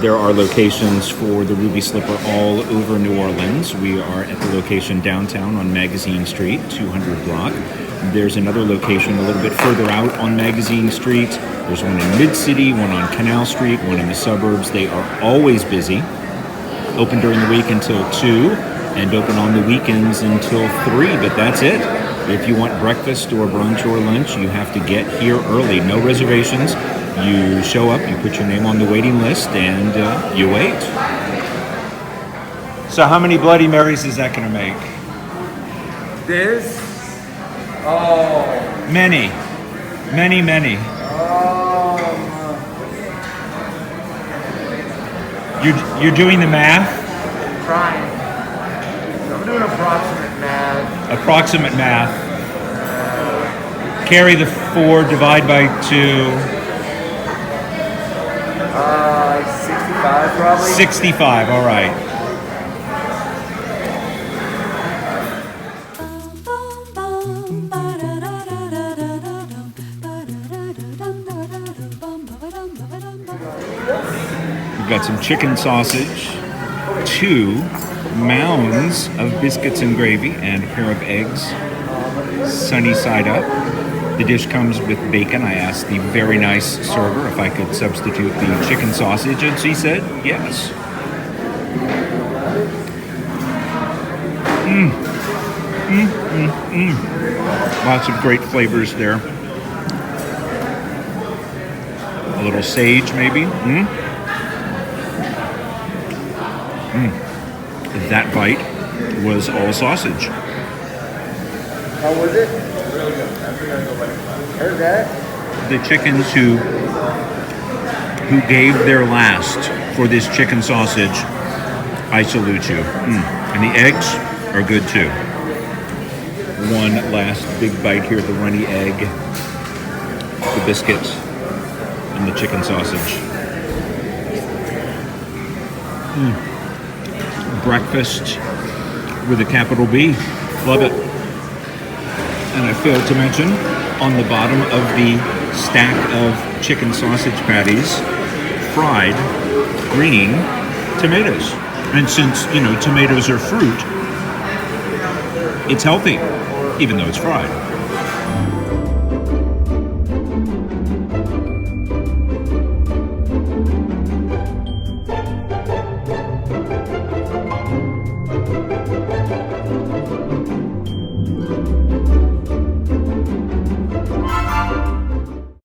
There are locations for the Ruby Slipper all over New Orleans. We are at the location downtown on Magazine Street, 200 block. There's another location a little bit further out on Magazine Street. There's one in Mid-City, one on Canal Street, one in the suburbs. They are always busy. Open during the week until 2 and open on the weekends until 3, but that's it. If you want breakfast or brunch or lunch, you have to get here early. No reservations. You show up, you put your name on the waiting list, and you wait. So how many Bloody Marys is that going to make? This? Oh. Many. Many, many. Oh. You're doing the math? Trying. I'm doing approximate math. Approximate math. Carry the 4, divide by 2. 65 probably. 65, all right. We've got some chicken sausage, 2 mounds of biscuits and gravy, and a pair of eggs, sunny side up. The dish comes with bacon. I asked the very nice server if I could substitute the chicken sausage, and she said yes. Lots of great flavors there. A little sage, maybe. That bite was all sausage. How was it? Heard that? The chickens who gave their last for this chicken sausage, I salute you. And the eggs are good too. One last big bite here, the runny egg, the biscuit, and the chicken sausage. Breakfast with a capital B. Love it. And I failed to mention, on the bottom of the stack of chicken sausage patties, fried green tomatoes. And since, tomatoes are fruit, it's healthy, even though it's fried.